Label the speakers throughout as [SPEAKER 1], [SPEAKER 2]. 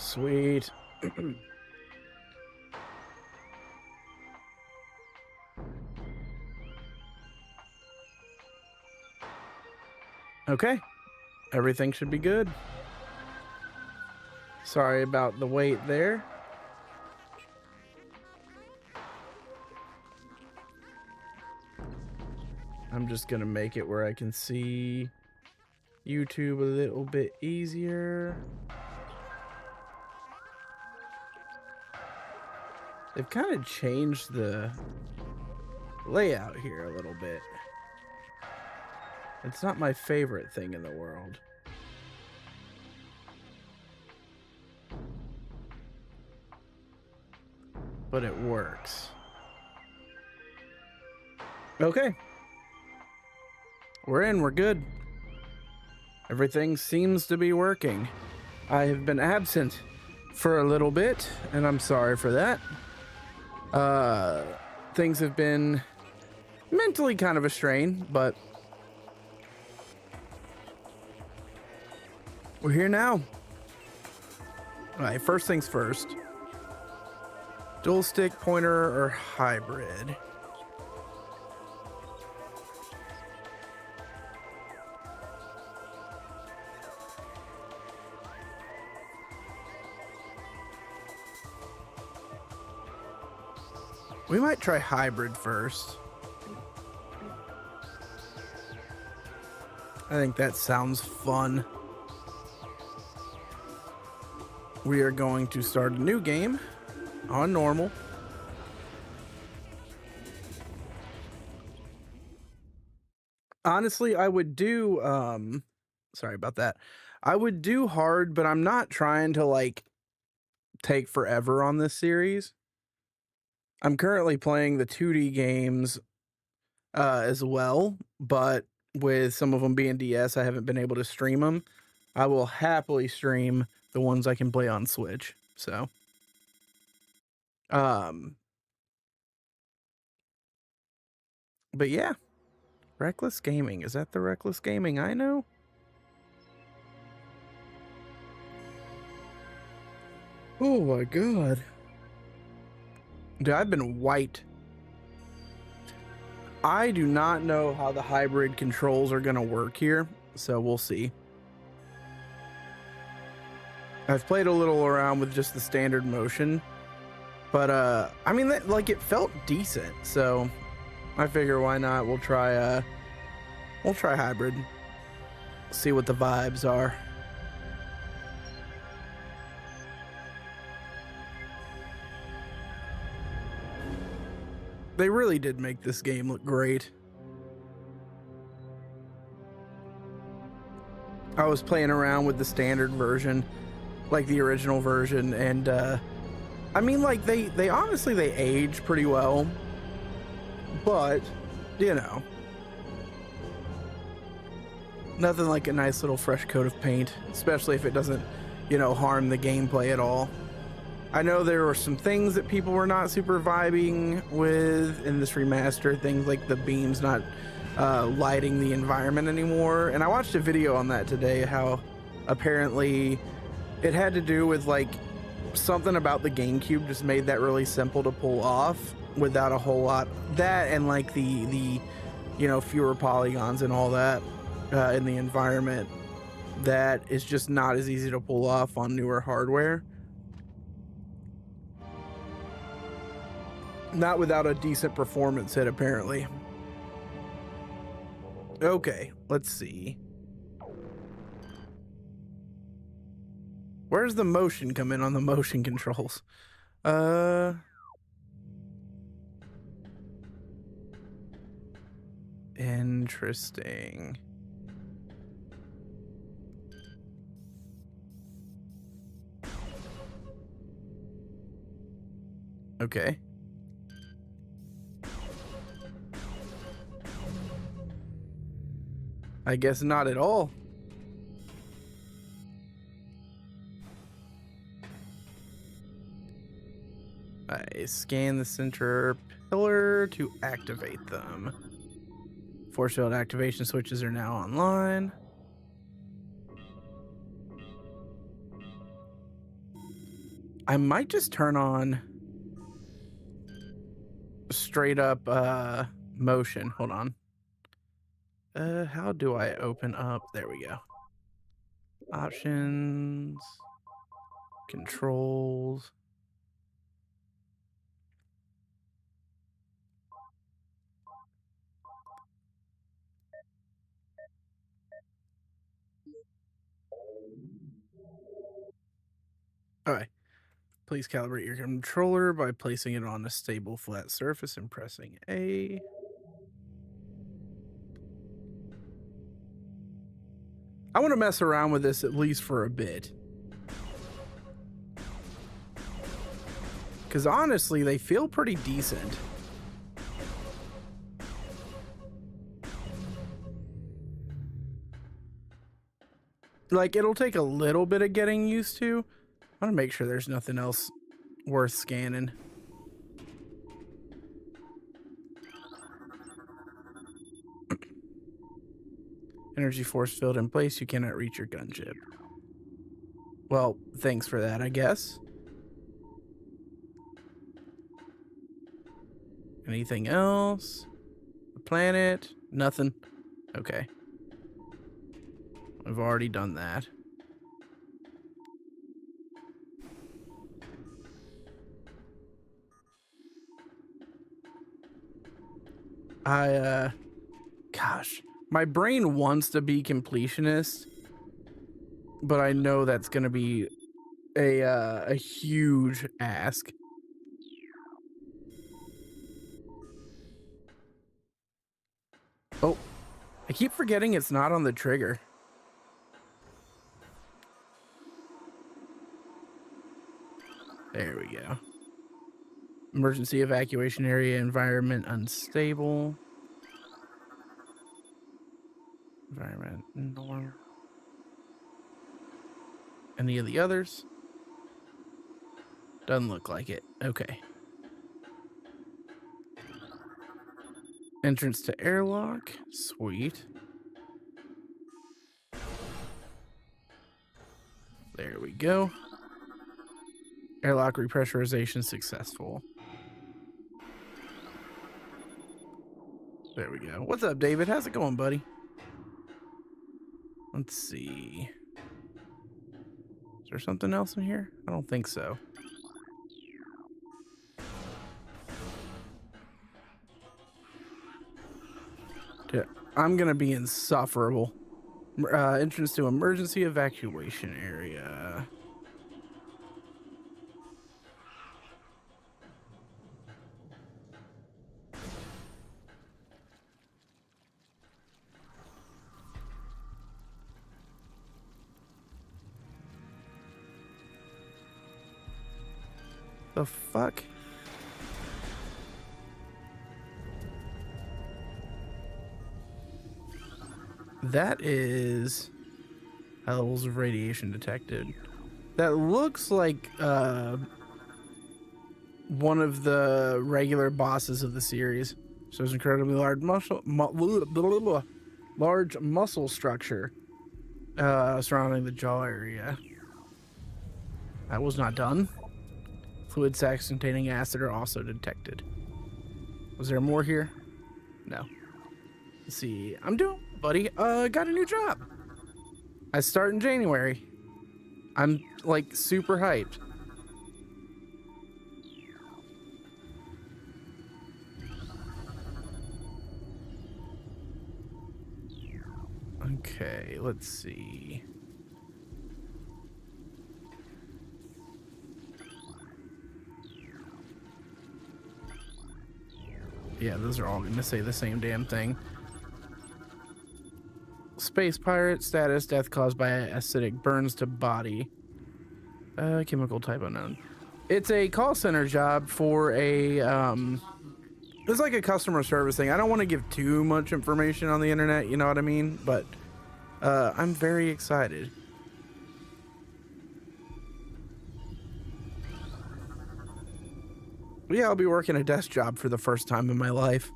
[SPEAKER 1] Sweet. Okay. Everything should be good. Sorry about the wait there. I'm just gonna make it where I can see YouTube a little bit easier. They've kind of changed the layout here a little bit. It's not my favorite thing in the world. But it works. Okay. We're in, we're good. Everything seems to be working. I have been absent for a little bit, and I'm sorry for that. Things have been mentally kind of a strain, but we're here now. All right, first things first. Dual stick, pointer, or hybrid? We might try hybrid first. I think that sounds fun. We are going to start a new game on normal. Honestly, I would do sorry about that. I would do hard, but I'm not trying to like take forever on this series. I'm currently playing the 2D games as well, but with some of them being DS, I haven't been able to stream them. I will happily stream the ones I can play on Switch. So, but yeah, Reckless Gaming. Is that the Reckless Gaming I know? Oh my god. Dude, I've been wiped. I do not know how the hybrid controls are going to work here, so we'll see. I've played a little around with just the standard motion, but I mean, like, it felt decent, so I figure why not? We'll try hybrid. See what the vibes are. They really did make this game look great. I was playing around with the standard version, like the original version, and I mean, like, they honestly, they age pretty well, but you know, nothing like a nice little fresh coat of paint, especially if it doesn't, you know, harm the gameplay at all. I know there were some things that people were not super vibing with in this remaster, things like the beams not lighting the environment anymore. And I watched a video on that today, how apparently it had to do with like something about the GameCube just made that really simple to pull off without a whole lot. That and like the you know, fewer polygons and all that in the environment, that is just not as easy to pull off on newer hardware. Not without a decent performance hit, apparently. Okay, let's see. Where's the motion come in on the motion controls? Interesting. Okay. I guess not at all. I scan the center pillar to activate them. Force field activation switches are now online. I might just turn on straight up motion. Hold on. How do I open up? There we go. Options, controls. All right. Please calibrate your controller by placing it on a stable flat surface and pressing A. I want to mess around with this at least for a bit. Because honestly, they feel pretty decent. Like, it'll take a little bit of getting used to. I want to make sure there's nothing else worth scanning. Energy force field in place. You cannot reach your gunship. Well, thanks for that, I guess. Anything else? The planet? Nothing. Okay. I've already done that. Gosh, my brain wants to be completionist, but I know that's gonna be a huge ask. Oh, I keep forgetting it's not on the trigger. There we go. Emergency evacuation area, environment unstable. Environment normal. Any of the others? Doesn't look like it. Okay. Entrance to airlock. Sweet. There we go. Airlock repressurization successful. There we go. What's up, David? How's it going, buddy? Let's see. Is there something else in here? I don't think so. Dude, I'm gonna be insufferable. Entrance to emergency evacuation area. The fuck? That is levels of radiation detected. That looks like one of the regular bosses of the series. Shows incredibly large large muscle structure surrounding the jaw area. That was not done. Fluid sacs containing acid are also detected. Was there more here? No. Let's see. I'm doing, buddy. Got a new job. I start in January. I'm like super hyped. Okay, let's see. Yeah, those are all going to say the same damn thing. Space pirate status, death caused by acidic burns to body. Chemical type unknown. It's a call center job for a it's like a customer service thing. I don't want to give too much information on the internet, you know what I mean? But I'm very excited. Yeah, I'll be working a desk job for the first time in my life.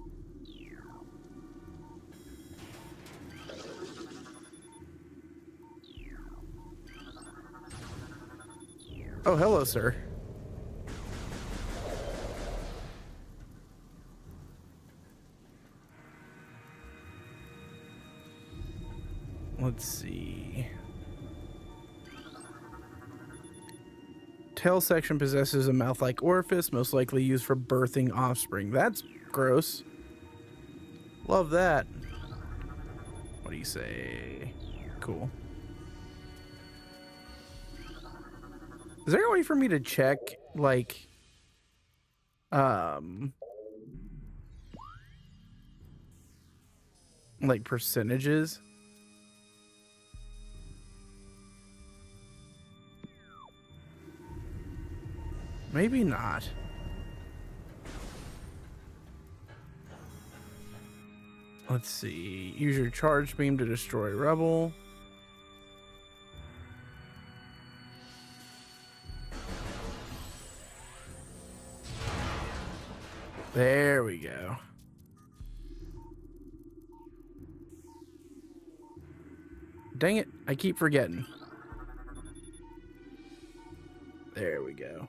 [SPEAKER 1] Oh, hello, sir. Let's see. Tail section possesses a mouth-like orifice, most likely used for birthing offspring. That's gross. Love that. What do you say? Cool. Is there a way for me to check, like, percentages? Maybe not. Let's see. Use your charge beam to destroy rebel. There we go. Dang it, I keep forgetting. There we go.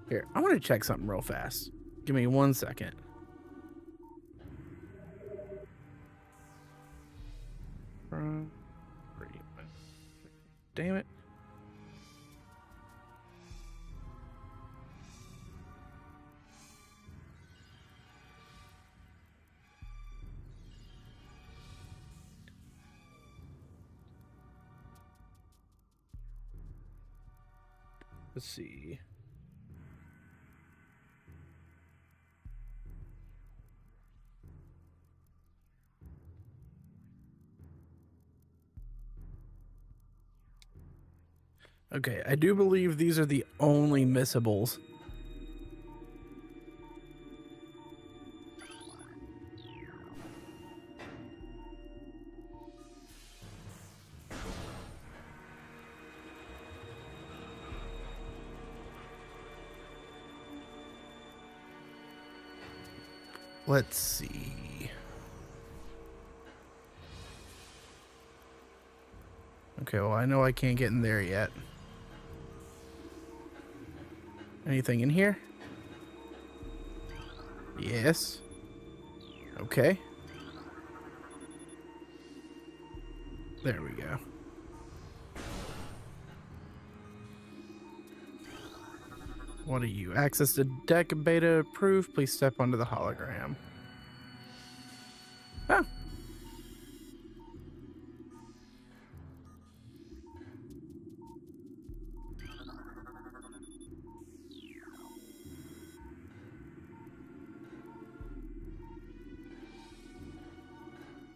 [SPEAKER 1] Here, I want to check something real fast. Give me 1 second. Damn it. Let's see. Okay, I do believe these are the only missables. Let's see. Okay, well, I know I can't get in there yet. Anything in here? Yes. Okay. There we go. What are you? Access to deck beta approved. Please step onto the hologram. Oh.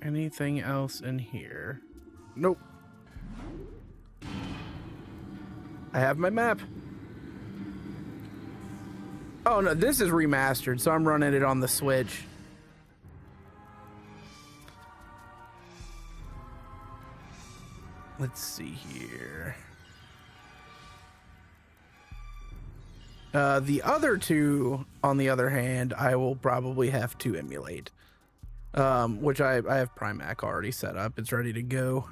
[SPEAKER 1] Anything else in here? Nope. I have my map. Oh no, this is remastered, so I'm running it on the Switch. Let's see here. The other two, on the other hand, I will probably have to emulate. Which I have Primac already set up. It's ready to go.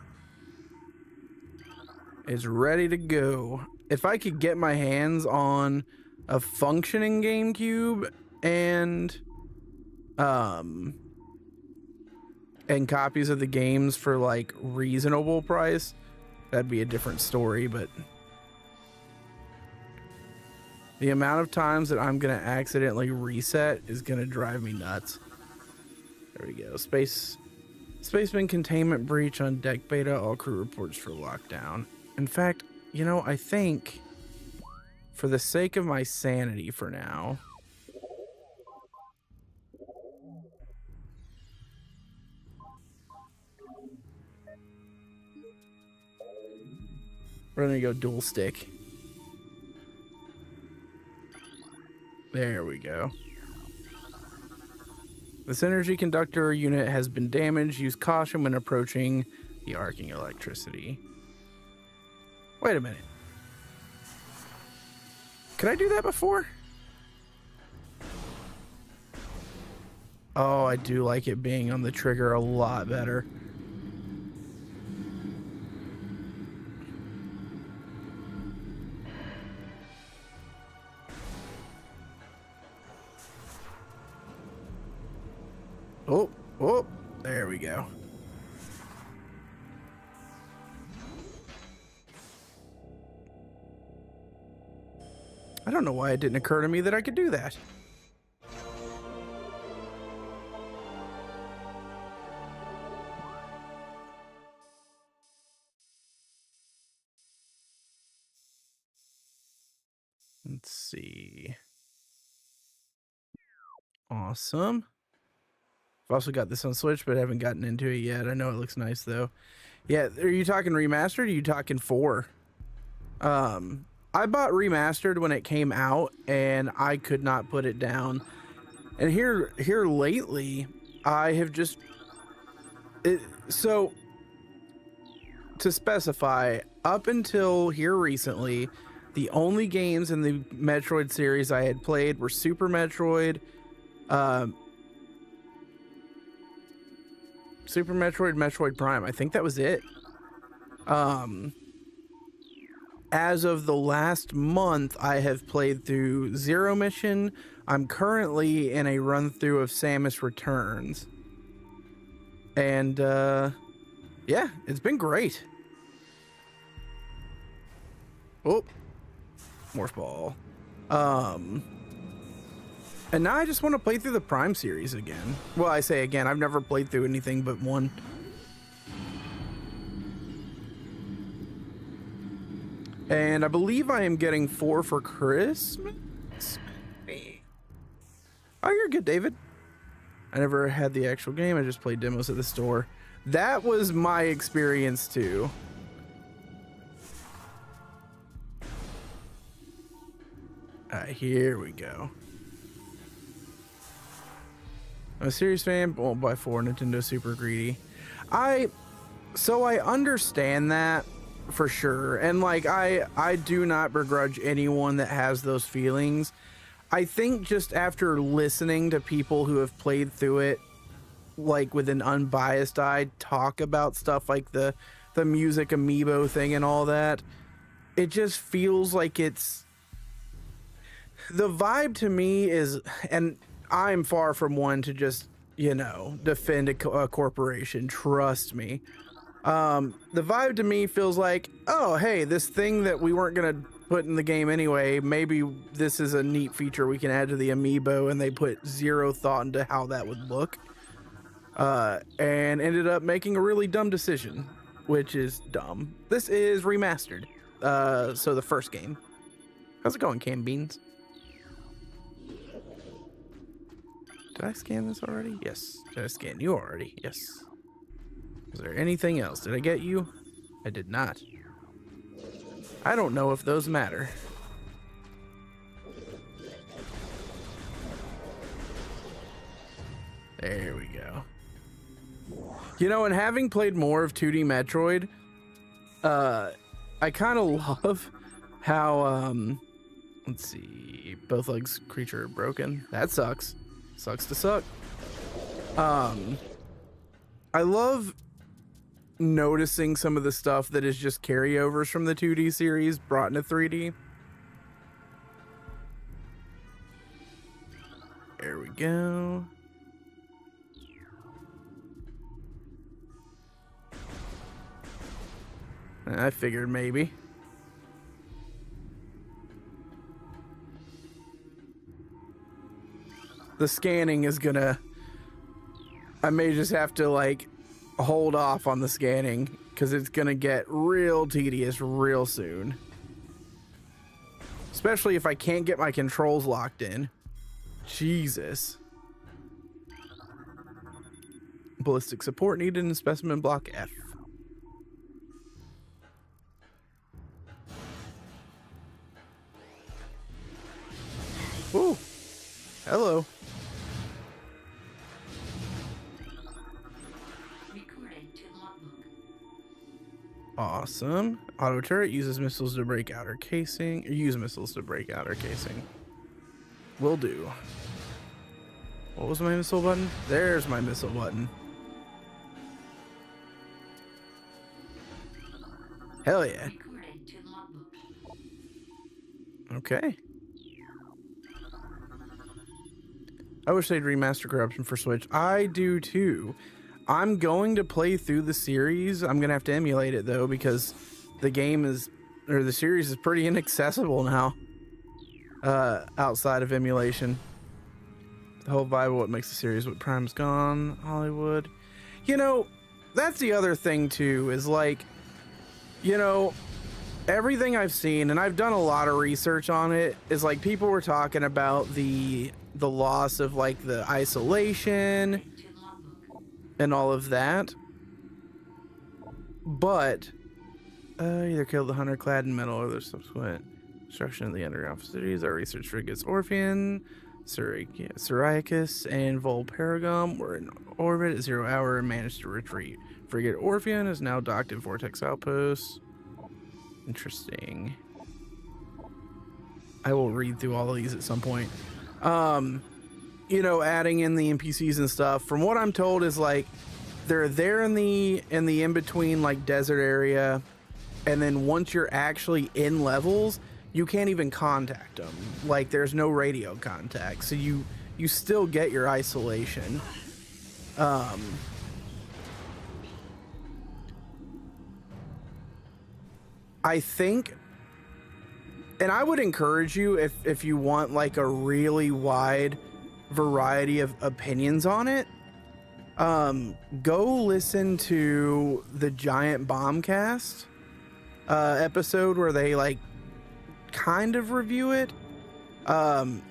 [SPEAKER 1] It's ready to go. If I could get my hands on a functioning GameCube and copies of the games for like reasonable price, that'd be a different story, but the amount of times that I'm gonna accidentally reset is gonna drive me nuts. There we go. Spaceman containment breach on deck beta. All crew reports for lockdown. In fact, you know, I think for the sake of my sanity for now, we're gonna go dual stick. There we go. This energy conductor unit has been damaged. Use caution when approaching the arcing electricity. Wait a minute. Could I do that before? Oh, I do like it being on the trigger a lot better. Oh, there we go. don't know why it didn't occur to me that I could do that. Let's see. Awesome. I've also got this on Switch, but I haven't gotten into it yet. I know it looks nice though. Yeah, are you talking remastered? Or are you talking 4? I bought remastered when it came out, and I could not put it down. And here lately, I have just so to specify, up until here recently, the only games in the Metroid series I had played were Super Metroid, Metroid Prime. I think that was it. As of the last month, I have played through Zero Mission. I'm currently in a run through of Samus Returns. And yeah, it's been great. Oh, morph ball. And now I just want to play through the Prime series again. Well, I say again, I've never played through anything but one. And I believe I am getting 4 for Christmas. Oh, you're good, David. I never had the actual game. I just played demos at the store. That was my experience too. Here we go. I'm a serious fan, won't buy 4. Nintendo super greedy. So I understand that for sure. And like, I do not begrudge anyone that has those feelings. I think just after listening to people who have played through it, like with an unbiased eye, talk about stuff like the music amiibo thing and all that, it just feels like it's the vibe to me is, and I'm far from one to just, you know, defend a corporation, trust me. The vibe to me feels like, oh, hey, this thing that we weren't going to put in the game anyway, maybe this is a neat feature we can add to the amiibo, and they put zero thought into how that would look. And ended up making a really dumb decision, which is dumb. This is remastered. So the first game. How's it going, canned beans? Did I scan this already? Yes. Did I scan you already? Yes. Is there anything else? Did I get you? I did not. I don't know if those matter. There we go. You know, and having played more of 2D Metroid, I kind of love how, let's see, both legs creature are broken. That sucks. Sucks to suck. I love noticing some of the stuff that is just carryovers from the 2D series brought into 3D. There we go. I figured maybe. The scanning is gonna... I may just have to, like, hold off on the scanning because it's gonna get real tedious real soon. Especially if I can't get my controls locked in. Jesus. Ballistic support needed in specimen block F. Ooh. Hello. Awesome. Auto turret uses missiles to break outer casing. Use missiles to break outer casing. Will do. What was my missile button? There's my missile button. Hell yeah. Okay. I wish they'd remaster Corruption for Switch. I do too. I'm going to play through the series. I'm gonna have to emulate it though because the game is, or the series is pretty inaccessible now. outside of emulation. The whole vibe of what makes the series what Prime's gone, Hollywood. You know, that's the other thing too, is like, you know, everything I've seen, and I've done a lot of research on it, is like people were talking about the loss of like the isolation and all of that. But either killed the hunter clad in metal or the subsequent destruction of the underground facilities. Our research frigates Orpheon, Syriacus, and Volparagum were in orbit at 0 hour and managed to retreat. Frigate Orpheon is now docked at Vortex Outpost. Interesting. I will read through all of these at some point. You know, adding in the NPCs and stuff. From what I'm told is like they're there in the in-between like desert area, and then once you're actually in levels, you can't even contact them. Like there's no radio contact, so you still get your isolation. I think, and I would encourage you, if you want like a really wide variety of opinions on it, go listen to the Giant Bombcast episode where they like kind of review it. The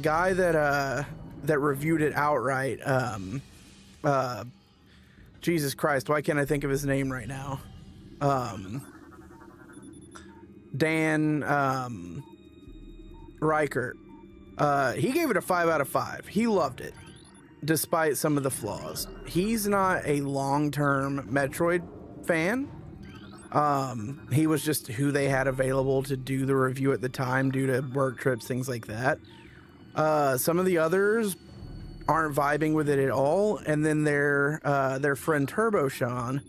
[SPEAKER 1] guy that reviewed it outright, Jesus Christ, why can't I think of his name right now? Dan Reichert. He gave it a 5 out of 5. He loved it, despite some of the flaws. He's not a long-term Metroid fan. He was just who they had available to do the review at the time due to work trips, things like that. Some of the others aren't vibing with it at all. And then their friend Turbo Sean,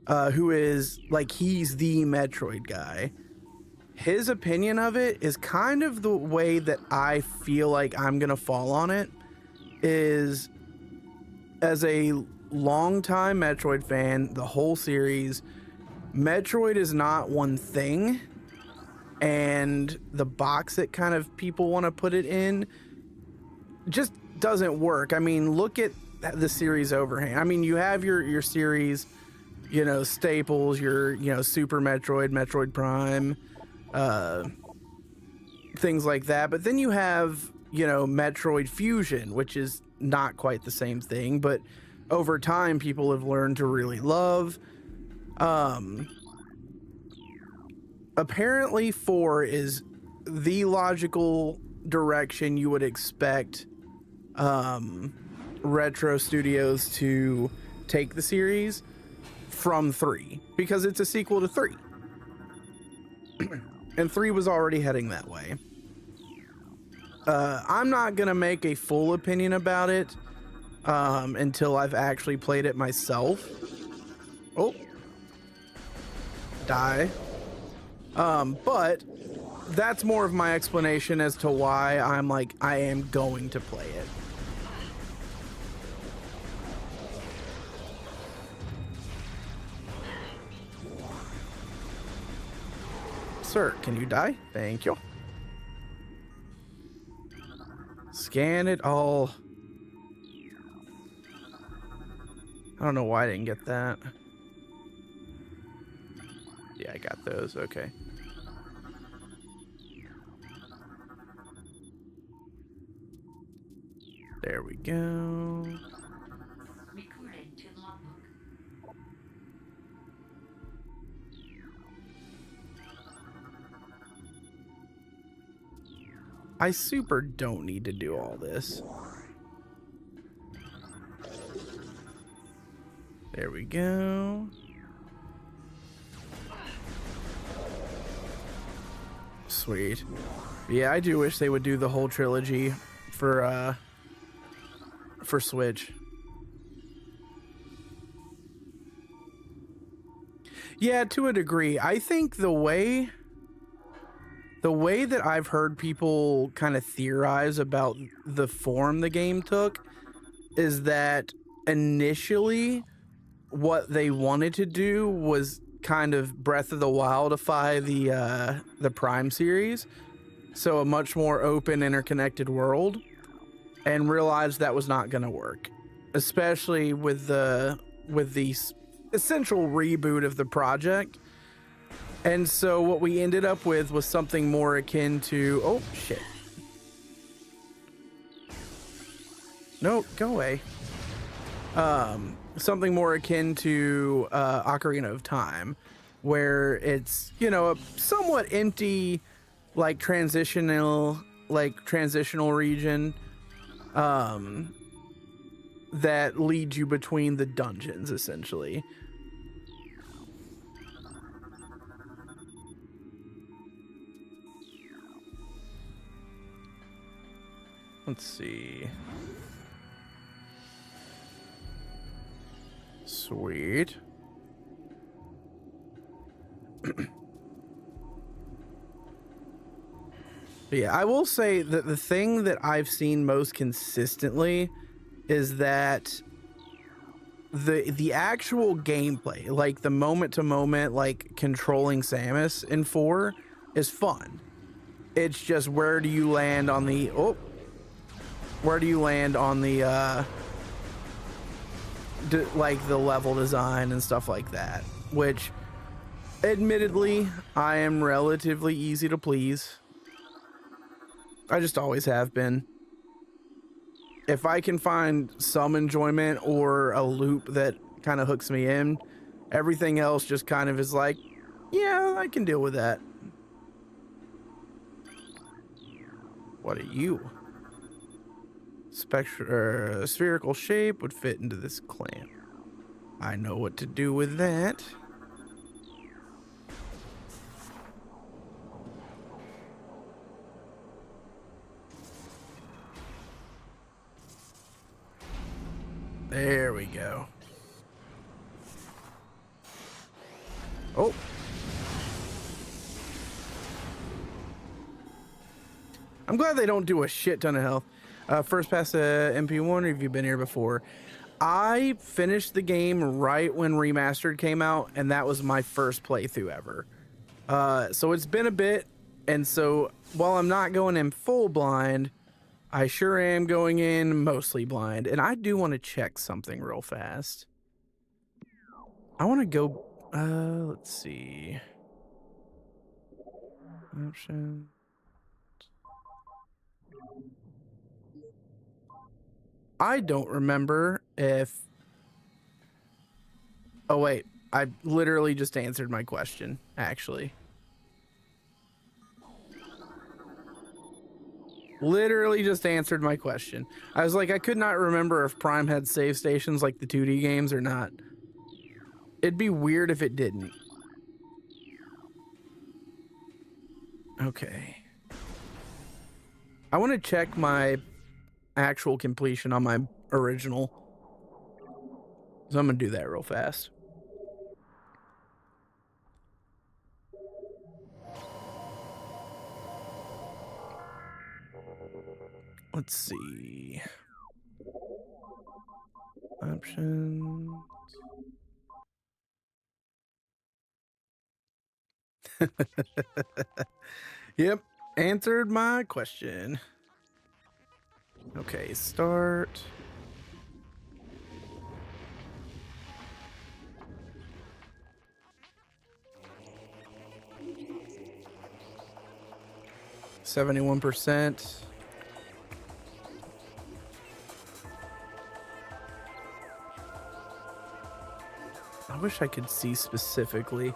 [SPEAKER 1] who is like, he's the Metroid guy. His opinion of it is kind of the way that I feel like I'm gonna fall on it, is as a longtime Metroid fan, the whole series, Metroid is not one thing, and the box that kind of people want to put it in just doesn't work. I mean, look at the series overhang. I mean, you have your series, you know, staples, your, you know, Super Metroid, Metroid Prime, things like that. But then you have, you know, Metroid Fusion, which is not quite the same thing, but over time people have learned to really love. Apparently 4 is the logical direction you would expect Retro Studios to take the series from 3, because it's a sequel to 3. And 3 was already heading that way. I'm not gonna make a full opinion about it until I've actually played it myself. Oh, die. But that's more of my explanation as to why I'm like, I am going to play it. Sir, can you die? Thank you. Scan it all. I don't know why I didn't get that. Yeah, I got those. Okay. There we go.
[SPEAKER 2] Recording to logbook.
[SPEAKER 1] I super don't need to do all this. There we go. Sweet. Yeah, I do wish they would do the whole trilogy for Switch. Yeah, to a degree. I think the way that I've heard people kind of theorize about the form the game took is that initially what they wanted to do was kind of Breath of the Wildify the Prime series, so a much more open, interconnected world, and realized that was not going to work, especially with the essential reboot of the project. And so what we ended up with was something more akin to, oh shit, no, go away. Something more akin to Ocarina of Time, where it's, you know, a somewhat empty, like transitional region that leads you between the dungeons, essentially. Let's see. Sweet. Yeah, I will say that the thing that I've seen most consistently is that the actual gameplay, like the moment to moment, like controlling Samus in 4, is fun. It's just where do you land on the like the level design and stuff like that, which admittedly I am relatively easy to please. I just always have been. If I can find some enjoyment or a loop that kind of hooks me in, everything else just kind of is like, yeah, I can deal with that. What are you? Spherical shape would fit into this clamp. I know what to do with that. There we go. Oh. I'm glad they don't do a shit ton of health. First pass MP1, or have you been here before? I finished the game right when Remastered came out, and that was my first playthrough ever. So it's been a bit, and so while I'm not going in full blind, I sure am going in mostly blind. And I do want to check something real fast. I want to go, let's see. Option. I don't remember if... Oh, wait. I literally just answered my question, actually. Literally just answered my question. I was like, I could not remember if Prime had save stations like the 2D games or not. It'd be weird if it didn't. Okay. I want to check my actual completion on my original. So I'm going to do that real fast. Let's see. Options. Yep, answered my question. Okay, start. %. I wish I could see specifically.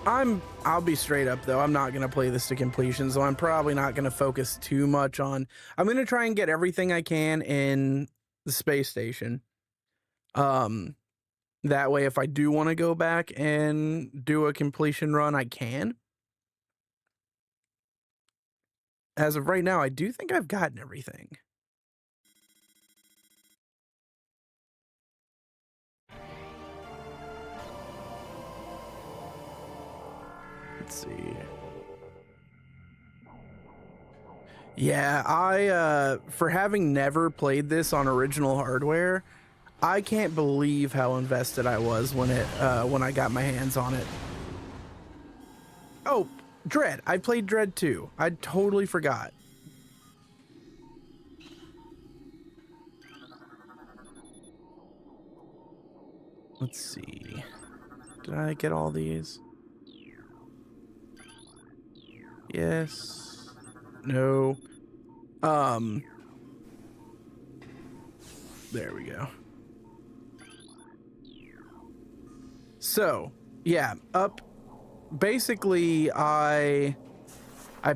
[SPEAKER 1] I'll be straight up though, I'm not going to play this to completion, so I'm probably not going to focus too much on... I'm going to try and get everything I can in the space station. That way, if I do want to go back and do a completion run, I can. As of right now, I do think I've gotten everything. Let's see. Yeah, I for having never played this on original hardware, I can't believe how invested I was when I got my hands on it. Oh, Dread. I played Dread too. I totally forgot. Let's see. Did I get all these? Yes. No. There we go. So, yeah, basically I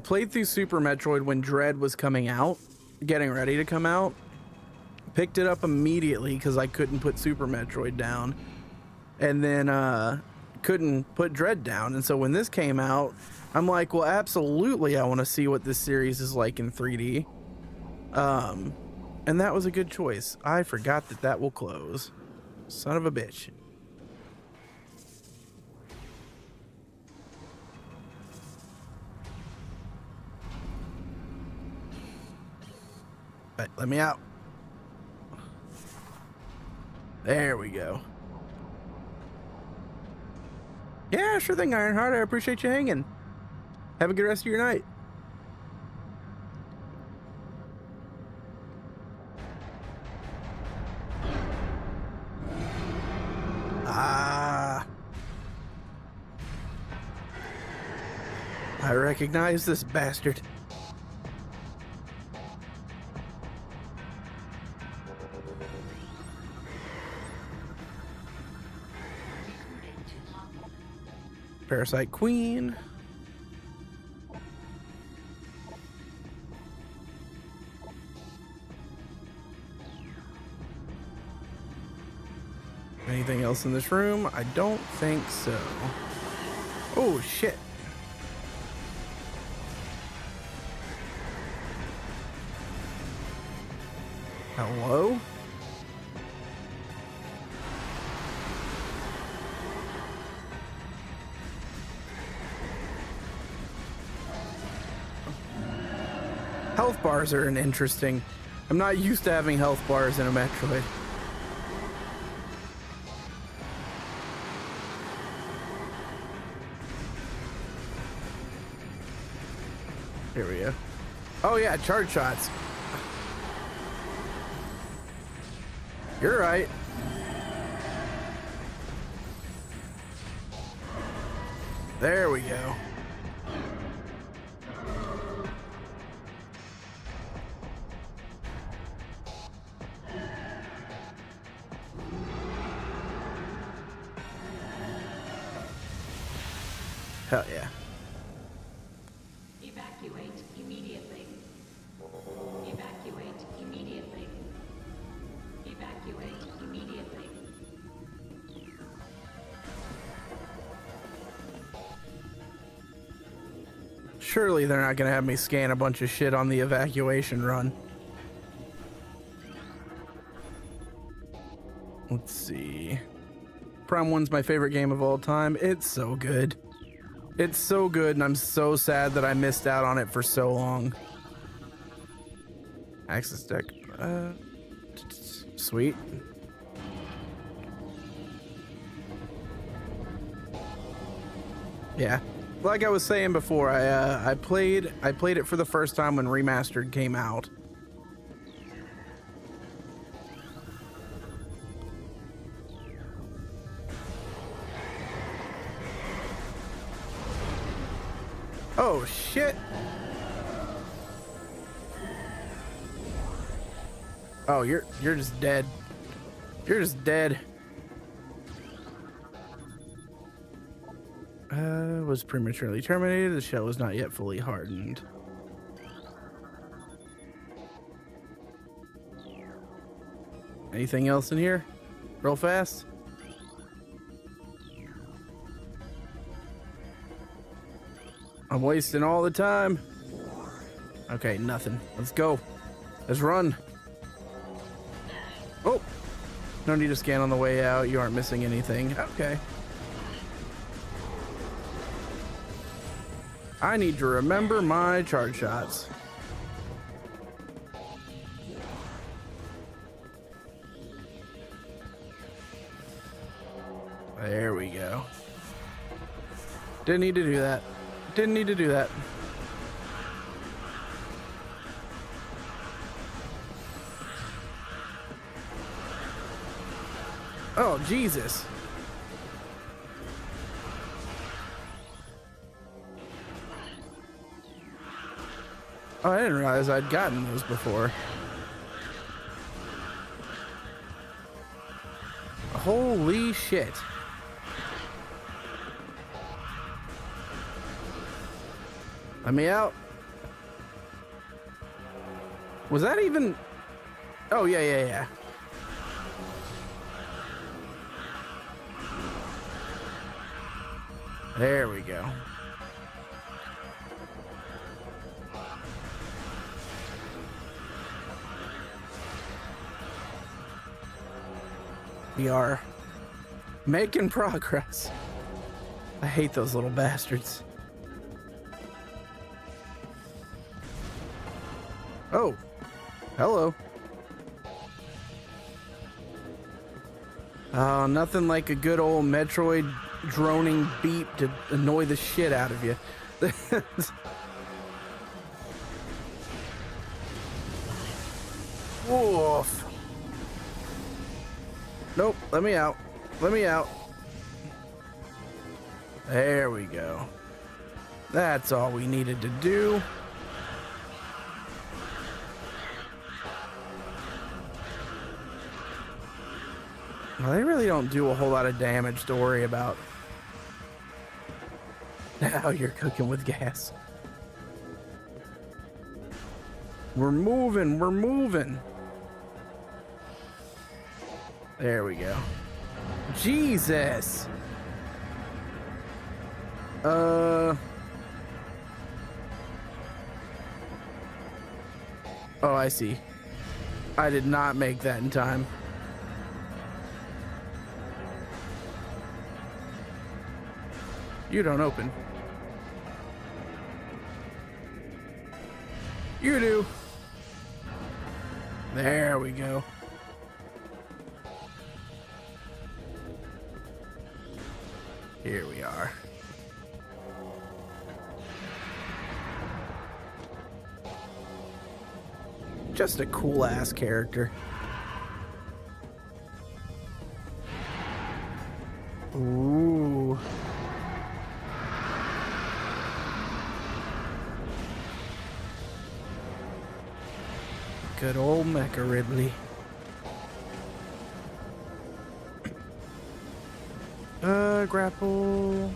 [SPEAKER 1] played through Super Metroid when Dread was coming out, getting ready to come out. Picked it up immediately because I couldn't put Super Metroid down. And then couldn't put Dread down. And so when this came out, I'm like, well, absolutely, I want to see what this series is like in 3D. And that was a good choice. I forgot that will close. Son of a bitch. Right, let me out. There we go. Yeah, sure thing, Ironheart. I appreciate you hanging. Have a good rest of your night. I recognize this bastard. Parasite Queen. Anything else in this room? I don't think so. Oh, shit. Hello? Health bars are an interesting. I'm not used to having health bars in a Metroid. Here we go. Oh yeah, charge shots. You're right. There we go. Hell yeah.
[SPEAKER 2] Evacuate immediately. Evacuate immediately. Evacuate immediately.
[SPEAKER 1] Surely they're not gonna have me scan a bunch of shit on the evacuation run. Let's see. Prime 1's my favorite game of all time. It's so good. It's so good, and I'm so sad that I missed out on it for so long. Access deck. Sweet. Yeah. Like I was saying before, I played it for the first time when Remastered came out. Oh shit. Oh, you're just dead. You're just dead. Was prematurely terminated. The shell was not yet fully hardened. Anything else in here? Real fast? I'm wasting all the time. Okay, nothing. Let's go. Let's run. Oh, no need to scan on the way out. You aren't missing anything. Okay. I need to remember my charge shots. There we go. Didn't need to do that. Didn't need to do that. Oh, Jesus. Oh, I didn't realize I'd gotten those before. Holy shit. Let me out. Was that even... Oh, yeah. There we go. We are making progress. I hate those little bastards. Oh, hello. Oh, nothing like a good old Metroid droning beep to annoy the shit out of you. Woof. Nope, let me out. Let me out. There we go. That's all we needed to do. Well, they really don't do a whole lot of damage to worry about. Now you're cooking with gas. We're moving, we're moving. There we go. Jesus. Oh, I see. I did not make that in time. You don't open. You do. There we go. Here we are. Just a cool ass character. Ooh. Good old Mecha Ridley. Grapple.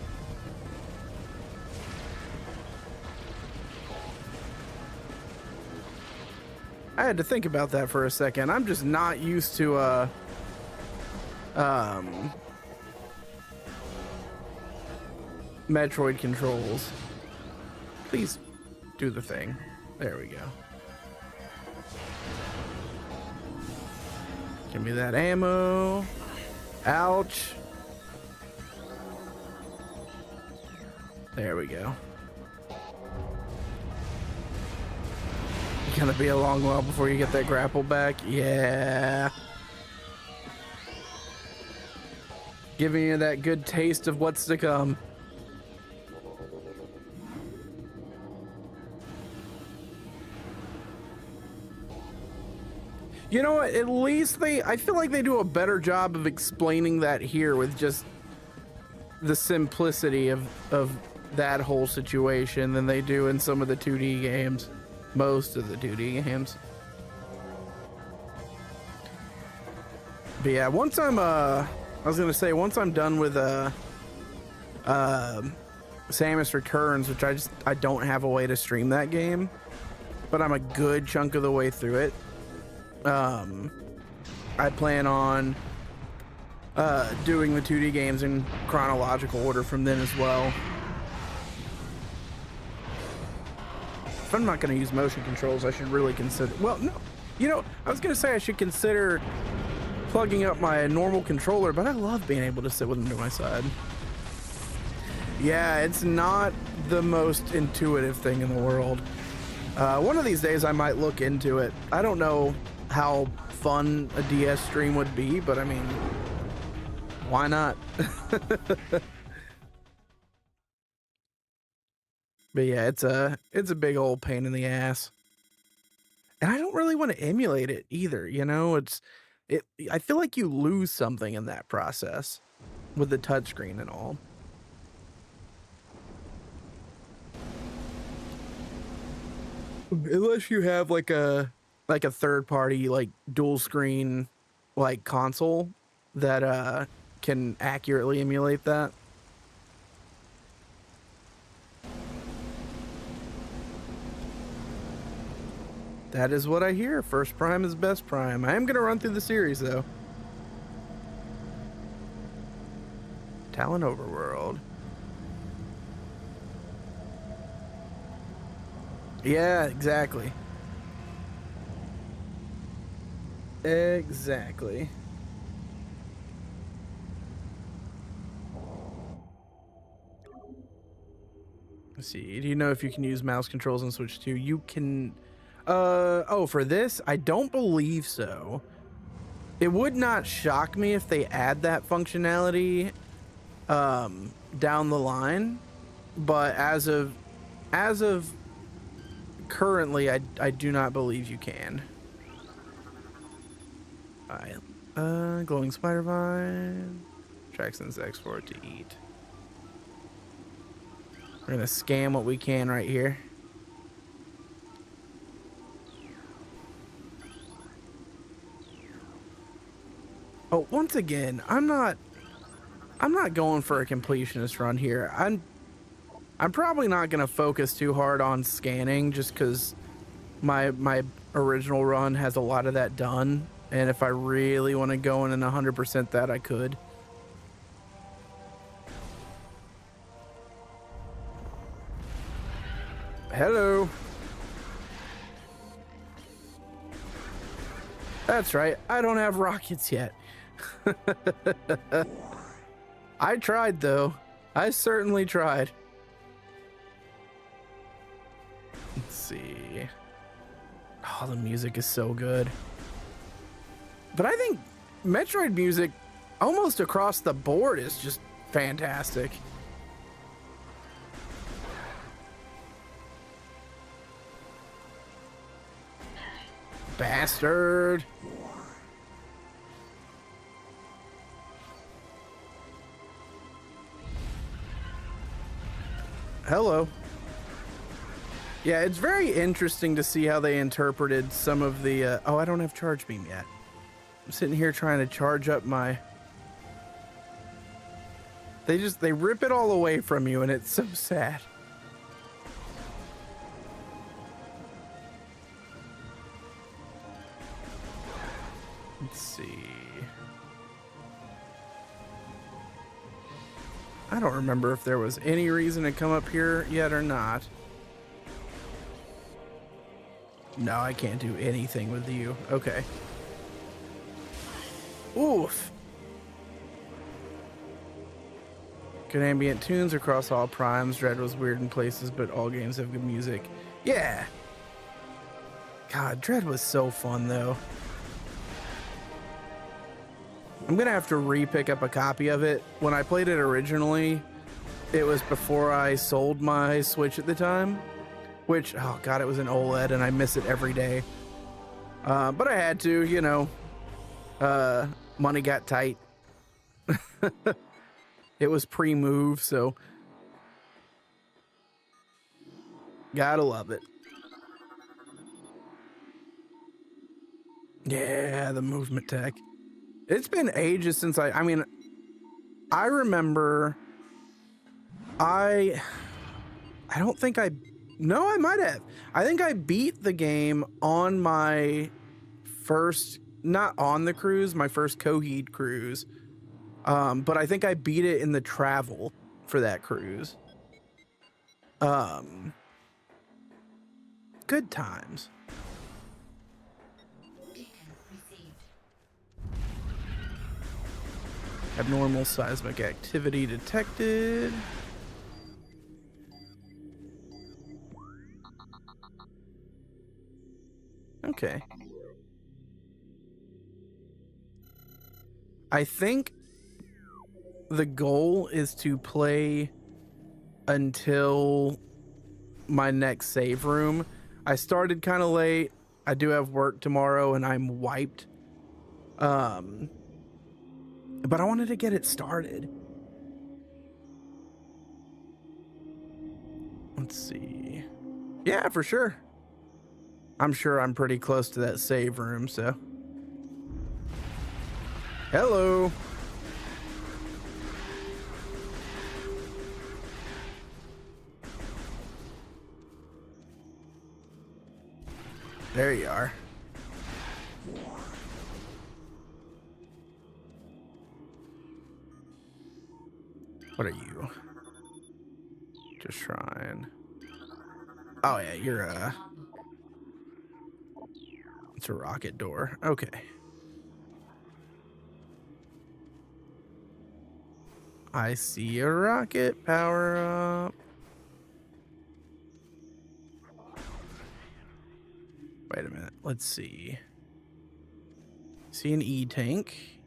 [SPEAKER 1] I had to think about that for a second. I'm just not used to Metroid controls. Please do the thing. There we go. Give me that ammo. Ouch. There we go. Gonna be a long while before you get that grapple back. Yeah. Giving you that good taste of what's to come. You know what? At least I feel like they do a better job of explaining that here with just the simplicity of that whole situation than they do in some of the 2D games. Most of the 2D games. But yeah, once I'm once I'm done with Samus Returns, which I don't have a way to stream that game, but I'm a good chunk of the way through it. I plan on doing the 2D games in chronological order from then as well. If I'm not going to use motion controls, I should really consider... Well, no. You know, I was going to say I should consider plugging up my normal controller, but I love being able to sit with them to my side. Yeah, it's not the most intuitive thing in the world. One of these days I might look into it. I don't know how fun a DS stream would be, but I mean, Why not? But yeah, it's a big old pain in the ass. And I don't really want to emulate it either, you know? I feel like you lose something in that process with the touchscreen and all. Unless you have like a third party like dual screen like console that can accurately emulate that. That is what I hear. First prime is best prime. I am going to run through the series, though. Talon Overworld. Yeah, exactly. Exactly. Let's see. Do you know if you can use mouse controls on Switch 2? You can... oh, for this? I don't believe so. It would not shock me if they add that functionality down the line, but as of currently, I do not believe you can. Alright. Glowing spider vine. Tracks insects for it to eat. We're gonna scam what we can right here. Oh, once again, I'm not going for a completionist run here. I'm probably not gonna focus too hard on scanning just because my original run has a lot of that done, and if I really want to go in and 100% that, I could. Hello. That's right, I don't have rockets yet. I tried though. I certainly tried. Let's see. Oh, the music is so good. But I think Metroid music almost across the board is just fantastic. Bastard. Hello. Yeah, it's very interesting to see how they interpreted some of the oh, I don't have charge beam yet. I'm sitting here trying to charge up my... They rip it all away from you, and it's so sad. Let's see. I don't remember if there was any reason to come up here yet or not. No, I can't do anything with you. Okay. Oof. Good ambient tunes across all primes. Dread was weird in places, but all games have good music. Yeah. God, Dread was so fun, though. I'm gonna have to re-pick up a copy of it. When I played it originally, it was before I sold my Switch at the time, which, oh god, it was an OLED and I miss it every day. But I had to, you know, money got tight. It was pre-move, so gotta love it. Yeah, the movement tech. It's been ages since I mean, I remember I don't think no, I might have. I think I beat the game on my first, not on the cruise, my first Coheed cruise. But I think I beat it in the travel for that cruise. Good times. Abnormal seismic activity detected. Okay. I think the goal is to play until my next save room. I started kind of late. I do have work tomorrow and I'm wiped. But I wanted to get it started. Let's see. Yeah, for sure. I'm sure I'm pretty close to that save room, so. Hello. There you are. What are you? Just shrine. Oh yeah, you're it's a rocket door. Okay. I see a rocket power up. Wait a minute. Let's see. See an E-tank.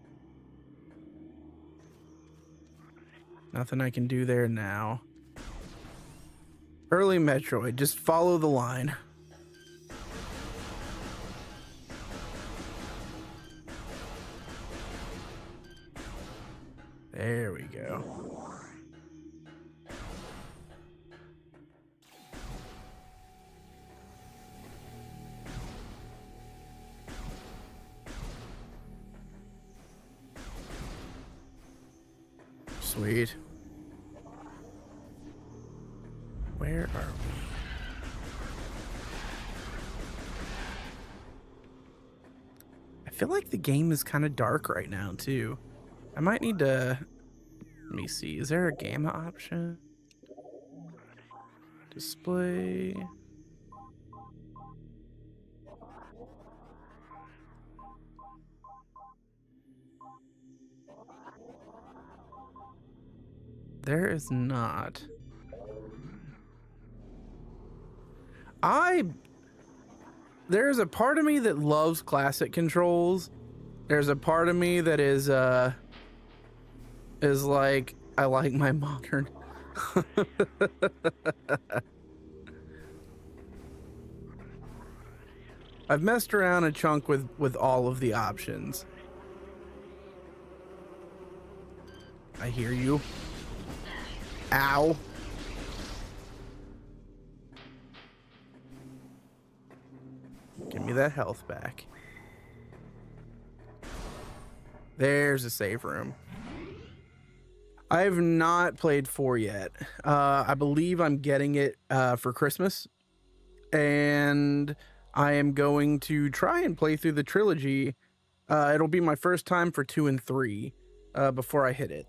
[SPEAKER 1] Nothing I can do there now. Early Metroid. Just follow the line. There we go. Sweet. Where are we? I feel like the game is kind of dark right now, too. I might need to... Let me see. Is there a gamma option? Display... There is not. There's a part of me that loves classic controls. There's a part of me that is like, I like my modern. I've messed around a chunk with all of the options. I hear you. Ow. Give me that health back. There's a save room. I have not played 4 yet. I believe I'm getting it for Christmas. And I am going to try and play through the trilogy. It'll be my first time for 2 and 3 before I hit it.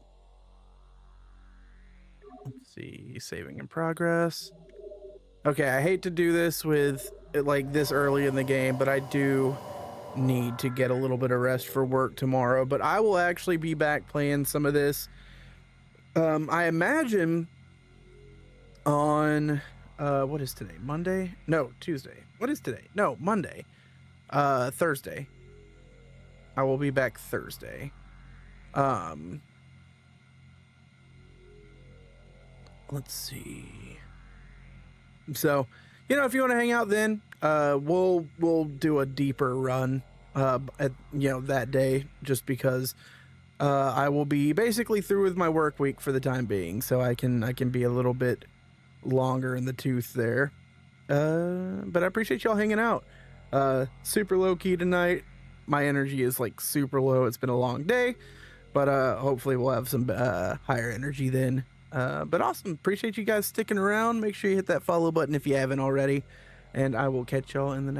[SPEAKER 1] Let's see, saving in progress. Okay, I hate to do this with it like this early in the game, but I do need to get a little bit of rest for work tomorrow. But I will actually be back playing some of this. I imagine on what is today? Monday? No, Tuesday. What is today? No, Monday. Thursday. I will be back Thursday. Let's see. So, you know, if you want to hang out then, we'll do a deeper run at, you know, that day, just because I will be basically through with my work week for the time being, so I can be a little bit longer in the tooth there. But I appreciate y'all hanging out. Super low key tonight. My energy is like super low. It's been a long day, but hopefully we'll have some higher energy then. But awesome. Appreciate you guys sticking around. Make sure you hit that follow button if you haven't already, and I will catch y'all in the next